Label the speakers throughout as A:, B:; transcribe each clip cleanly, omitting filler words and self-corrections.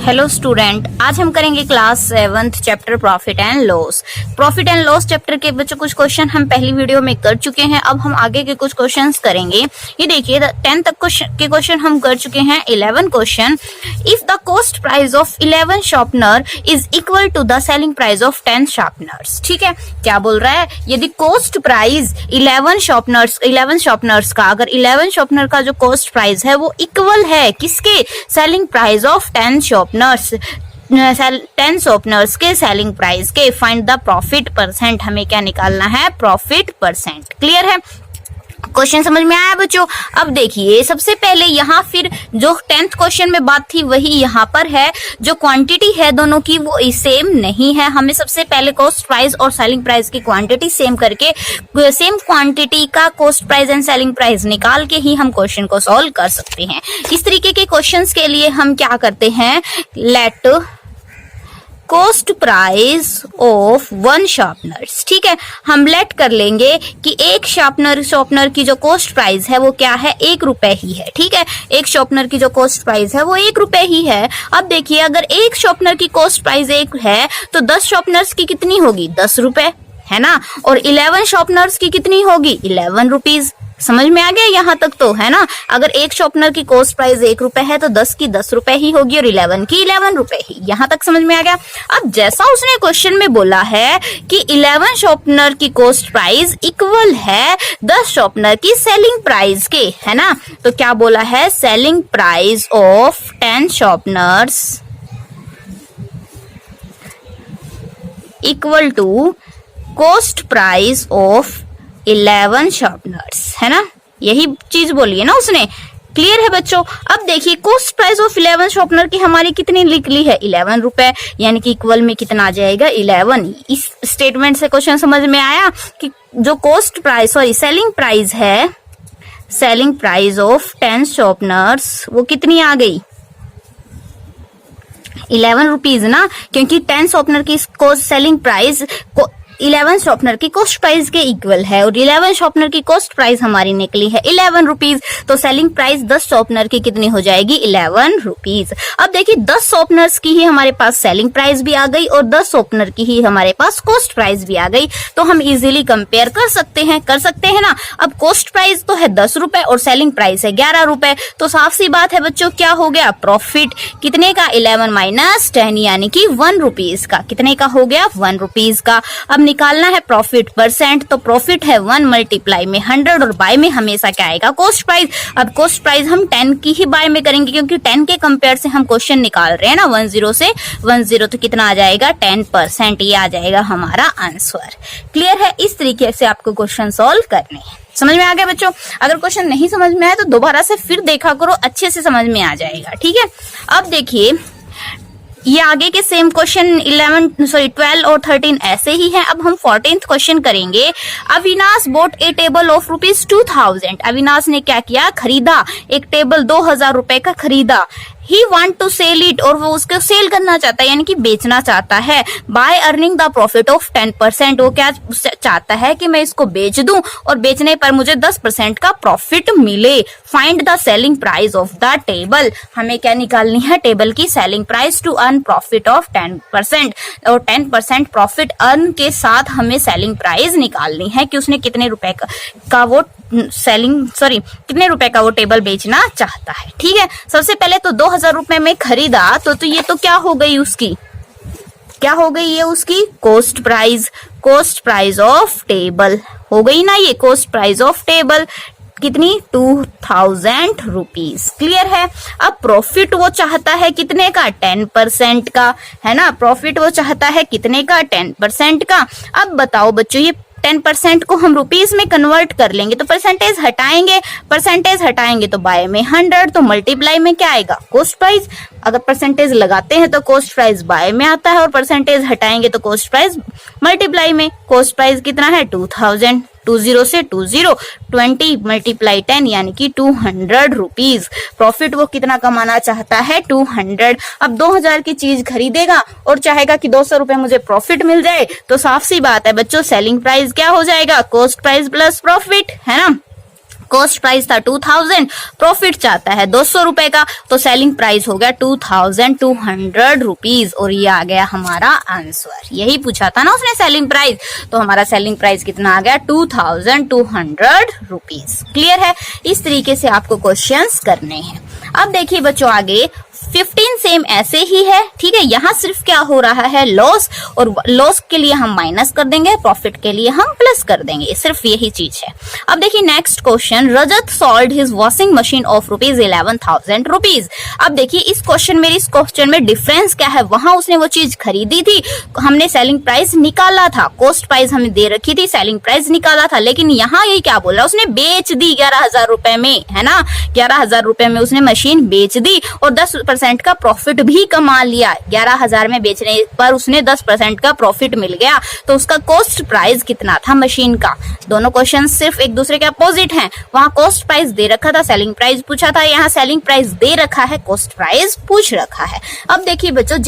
A: Hello student, आज हम करेंगे class 7th chapter profit and loss. Profit and loss chapter के बच्चों कुछ क्वेश्चन हम पहली वीडियो में कर चुके हैं। अब हम आगे के कुछ क्वेश्चंस करेंगे। ये देखिए 10 तक के क्वेश्चन हम कर चुके हैं। 11 question, if the cost price of 11 sharpener is equal to the selling price of 10 sharpeners. ठीक है, क्या बोल रहा है? यदि कॉस्ट प्राइस 11 शार्पनर्स का, अगर 11 शार्पनर का जो कॉस्ट प्राइस है वो इक्वल है किसके? Selling price of 10 sharpeners, 10 sharpeners के सेलिंग प्राइस के। फाइंड द प्रॉफिट परसेंट, हमें क्या निकालना है? Profit percent. क्लियर है? क्वेश्चन समझ में आया बच्चों? अब देखिए, सबसे पहले यहाँ फिर जो 10th क्वेश्चन में बात थी वही यहाँ पर है। जो क्वांटिटी है दोनों की वो सेम नहीं है। हमें सबसे पहले कॉस्ट प्राइस और सेलिंग प्राइस की क्वांटिटी सेम करके सेम क्वांटिटी का cost price and selling price निकाल के ही हम क्वेश्चन को सॉल्व कर सकते हैं। इस तरीके के क्वेश्चंस के लिए हम क्या करते हैं? Let cost price of 1 sharpeners. ठीक है, हम लेट कर लेंगे कि एक शार्पनर की जो कॉस्ट प्राइस है वो क्या है? 1 रुपए ही है। ठीक है, एक शार्पनर की जो कॉस्ट प्राइस है वो 1 रुपए ही है। अब देखिए, अगर एक शार्पनर की कॉस्ट प्राइस 1 है तो 10 शार्पनर्स की कितनी होगी? 10 रुपए, है ना? और 11 शार्पनर्स की कितनी होगी? 11 रुपीज। समझ में आ गया यहाँ तक तो, है ना? अगर एक शार्पनर की कॉस्ट प्राइस 1 रुपए है तो 10 की 10 रुपए ही होगी और 11 की 11 रुपए ही। यहाँ तक समझ में आ गया? अब जैसा उसने क्वेश्चन में बोला है कि 11 शार्पनर की कॉस्ट प्राइस इक्वल है 10 शार्पनर की सेलिंग प्राइस के, है ना? तो क्या बोला है? Selling price of 10 sharpeners equal to cost price of 11 sharpeners, है ना? यही चीज बोली है ना उसने। क्लियर है बच्चों? अब देखिए, कॉस्ट प्राइस ऑफ 11 शार्पनर की हमारी कितनी निकली है? 11 रुपए, यानी कि इक्वल में कितना आ जाएगा? 11। इस स्टेटमेंट से क्वेश्चन समझ में आया कि जो कॉस्ट प्राइस सेलिंग प्राइस है, सेलिंग प्राइस ऑफ 10 शार्पनर्स वो कितनी आ गई? 11 रुपीज ना, क्योंकि 10 शार्पनर की सेलिंग प्राइस 11 शार्पनर की कॉस्ट प्राइस के इक्वल है और 11 शार्पनर की कॉस्ट प्राइस हमारी निकली है 11 रुपीज। तो सेलिंग प्राइस 10 शार्पनर की कितनी हो जाएगी? 11 रुपीज। अब देखिए, 10 शार्पनर्स की ही हमारे पास सेलिंग प्राइस भी आ गई और 10 शार्पनर की ही हमारे पास कॉस्ट प्राइस भी आ गई। तो हम इजीली कंपेयर कर सकते हैं ना? अब कॉस्ट प्राइस तो है 10 रुपए और सेलिंग प्राइस है 11 रुपए। तो साफ सी बात है बच्चों, क्या हो गया? प्रॉफिट कितने का? 11 माइनस 10, यानी कि 1 रुपीज का। कितने का हो गया? 1 रुपीज का। अब निकालना है प्रॉफिट परसेंट, तो प्रॉफिट है 1 मल्टीप्लाई में 100 और बाय में हमेशा क्या आएगा? Cost price. अब कॉस्ट प्राइस हम 10 की ही बाय में करेंगे क्योंकि 10 के कंपेयर से हम क्वेश्चन निकाल रहे हैं ना, 10 से 10, तो कितना आ जाएगा? 10%। ये आ जाएगा हमारा आंसर। क्लियर है? इस तरीके से आपको क्वेश्चन सॉल्व करने हैं। समझ में आ गया बच्चों? अगर क्वेश्चन नहीं समझ में आया तो दोबारा से फिर देखा करो, अच्छे से समझ में आ जाएगा। ठीक है, अब देखिए, ये आगे के सेम क्वेश्चन 12 और 13 ऐसे ही हैं। अब हम 14th क्वेश्चन करेंगे। Avinash boat A table of ₹2000। Avinash ने क्या किया? खरीदा एक टेबल, 2000 रुपए का खरीदा। He want to sell it, और वो उसको सेल करना चाहता है, यानी कि बेचना चाहता है। By earning the profit of 10%। वो क्या चाहता है कि मैं इसको बेच दूं और बेचने पर मुझे 10% का प्रॉफिट मिले। Find the selling price of the table. हमें क्या निकालनी है? टेबल की selling price to earn profit of 10%। और 10% प्रॉफिट अर्न के साथ हमें सेलिंग प्राइस निकालनी है कि उसने कितने रुपए का वो कितने रुपए का वो टेबल बेचना चाहता है। ठीक है, सबसे पहले तो 2000 रुपए में खरीदा, तो ये तो क्या हो गई उसकी? क्या हो गई ये उसकी? कॉस्ट प्राइस ऑफ टेबल हो गई ना, ये कॉस्ट प्राइस ऑफ टेबल कितनी? 2000 रुपीज। क्लियर है? अब प्रॉफिट वो चाहता है कितने का? 10% का, है ना? प्रॉफिट वो चाहता है कितने का? 10% का। अब बताओ बच्चों, ये 10% को हम रुपीज में कन्वर्ट कर लेंगे तो परसेंटेज हटाएंगे तो बाय में 100, तो मल्टीप्लाई में क्या आएगा? Cost price. अगर परसेंटेज लगाते हैं तो कॉस्ट प्राइस बाय में आता है और परसेंटेज हटाएंगे तो कॉस्ट प्राइस मल्टीप्लाई में। कॉस्ट प्राइस कितना है? 2000। 20 से 20 मल्टीप्लाई 10, यानी कि 200 रुपीज। प्रॉफिट वो कितना कमाना चाहता है? 200। अब 2000 की चीज खरीदेगा और चाहेगा कि 200 रुपए मुझे प्रॉफिट मिल जाए, तो साफ सी बात है बच्चों, सेलिंग प्राइस क्या हो जाएगा? कॉस्ट प्राइस प्लस प्रॉफिट, है ना? कॉस्ट प्राइस था 2000, प्रॉफिट चाहता है 200 रुपए का, तो सेलिंग प्राइस हो गया 2200 रुपीज और ये आ गया हमारा आंसर। यही पूछा था ना उसने सेलिंग प्राइस, तो हमारा सेलिंग प्राइस कितना आ गया 2200 रुपीज। क्लियर है? इस तरीके से आपको क्वेश्चंस करने हैं। अब देखिए बच्चों आगे 15 सेम ऐसे ही है, ठीक है। यहाँ सिर्फ क्या हो रहा है, लॉस, और लॉस के लिए हम माइनस कर देंगे, प्रॉफिट के लिए हम प्लस कर देंगे, सिर्फ यही चीज है। अब देखिए next question, Rajat sold his washing machine of ₹11,000 rupees. अब देखिए इस क्वेश्चन में डिफरेंस क्या है, वहां उसने वो चीज खरीदी थी, हमने सेलिंग प्राइस निकाला था, कॉस्ट प्राइस हमें दे रखी थी, सेलिंग प्राइस निकाला था, लेकिन यहाँ ये क्या बोल रहा है, उसने बेच दी 11,000 रुपए में, है ना। 11,000 रुपए में उसने मशीन बेच दी और 10% का प्रॉफिट भी कमा लिया। 11,000 में बेचने पर उसने 10% का प्रॉफिट मिल गया, तो उसका कॉस्ट प्राइस कितना था मशीन का। दोनों क्वेश्चन सिर्फ एक दूसरे के अपोजिट हैं। वहां कॉस्ट प्राइस दे रखा था, सेलिंग प्राइस पूछा था, यहाँ सेलिंग प्राइस दे रखा है, कॉस्ट प्राइस पूछ रखा है। अब देखिए बच्चों,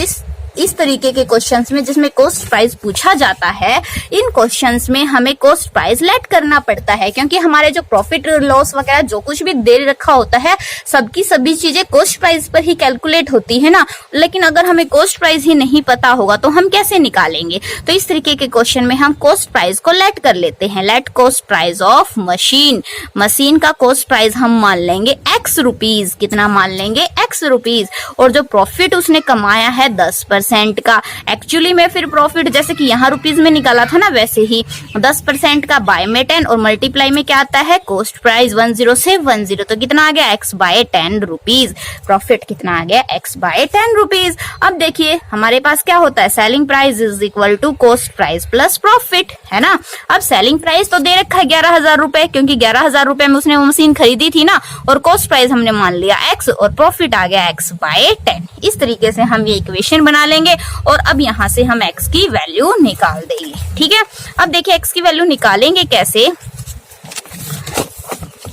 A: इस तरीके के क्वेश्चंस में जिसमें कॉस्ट प्राइस पूछा जाता है, इन क्वेश्चंस में हमें कॉस्ट प्राइस लेट करना पड़ता है, क्योंकि हमारे जो प्रॉफिट लॉस वगैरह जो कुछ भी दे रखा होता है, सबकी सभी चीजें कॉस्ट प्राइस पर ही कैलकुलेट होती है ना। लेकिन अगर हमें कॉस्ट प्राइस ही नहीं पता होगा तो हम कैसे निकालेंगे। तो इस तरीके के क्वेश्चन में हम कॉस्ट प्राइस को लेट कर लेते हैं। Let cost price of machine, machine का कॉस्ट प्राइस हम मान लेंगे X रुपीज। कितना मान लेंगे? X rupees. और जो प्रॉफिट उसने कमाया है 10% का, एक्चुअली में फिर प्रॉफिट जैसे कि यहाँ रुपीज में निकाला था ना, वैसे ही 10% का बाय में 10 और मल्टीप्लाई में क्या आता है, कॉस्ट प्राइस 10 से 10, तो कितना आ गया X/10 रुपीज। प्रॉफिट कितना आ गया X/10 रुपीज। अब देखिए हमारे पास क्या होता है, selling price is equal to cost price plus profit, है ना। अब सेलिंग प्राइस तो दे रखा है 11,000 रुपए, क्योंकि 11,000 रुपए में उसने वो मशीन खरीदी थी ना, और कॉस्ट प्राइस हमने मान लिया X और प्रॉफिट आ गया X/10। इस तरीके से हम ये इक्वेशन बना लेंगे और अब यहाँ से हम X की वैल्यू निकाल देंगे, ठीक है। अब देखिए X की वैल्यू निकालेंगे कैसे,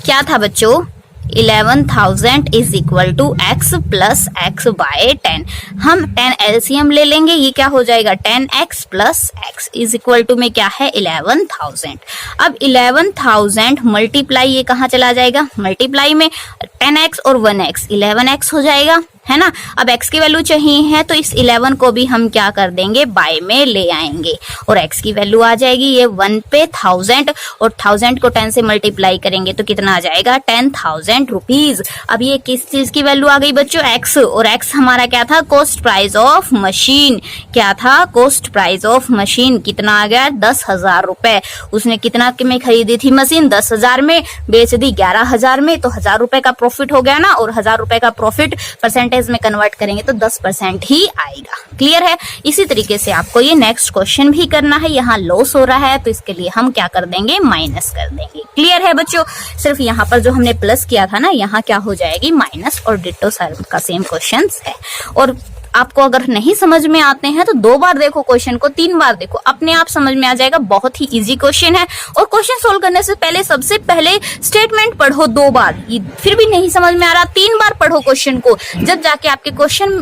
A: क्या था बच्चों, 11,000 is equal to X plus X/10। हम 10 LCM ले लेंगे, ये क्या हो जाएगा 10X plus X is equal to में क्या है 11,000। अब 11,000 मल्टीप्लाई, ये कहाँ चला जाएगा, मल्टीप्लाई में 10X और 1X 11X हो जाएगा, है ना। अब X की वैल्यू चाहिए है, तो इस 11 को भी हम क्या कर देंगे, बाय में ले आएंगे और X की वैल्यू आ जाएगी ये 1 पे 1000 और 1000 को 10 से मल्टीप्लाई करेंगे तो कितना आ जाएगा 10,000 रुपीज। अब ये किस चीज की वैल्यू आ गई बच्चों, X, और X हमारा क्या था, कॉस्ट प्राइस ऑफ मशीन। क्या था, कॉस्ट प्राइस ऑफ मशीन। कितना आ गया 10,000 रुपए। उसने कितना में खरीदी थी मशीन, 10,000 में, बेच दी 11,000 में, तो 1,000 रुपए का प्रॉफिट हो गया ना। और 1,000 रुपए का प्रॉफिट परसेंटेज में कन्वर्ट करेंगे तो 10% ही आएगा। क्लियर है? इसी तरीके से आपको ये नेक्स्ट क्वेश्चन भी करना है। यहाँ लॉस हो रहा है तो इसके लिए हम क्या कर देंगे, माइनस कर देंगे। क्लियर है बच्चों? सिर्फ यहाँ पर जो हमने प्लस किया था ना, यहाँ क्या हो जाएगी माइनस, और डिट्टो सर का सेम क्वेश्चन है। और आपको अगर नहीं समझ में आते हैं तो 2 बार देखो क्वेश्चन को, 3 बार देखो, अपने आप समझ में आ जाएगा। बहुत ही इजी क्वेश्चन है। और क्वेश्चन सोल्व करने से पहले सबसे पहले स्टेटमेंट पढ़ो 2 बार, फिर भी नहीं समझ में आ रहा 3 बार पढ़ो क्वेश्चन को, जब जाके आपके क्वेश्चन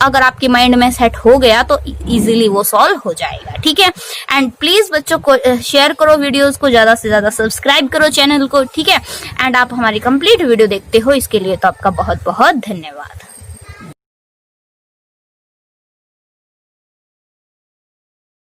A: अगर आपके माइंड में सेट हो गया तो इजीली वो सॉल्व हो जाएगा, ठीक है। एंड प्लीज बच्चों को शेयर करो वीडियोस को, ज्यादा से ज्यादा सब्सक्राइब करो चैनल को, ठीक है। एंड आप हमारी कंप्लीट वीडियो देखते हो, इसके लिए तो आपका बहुत बहुत धन्यवाद।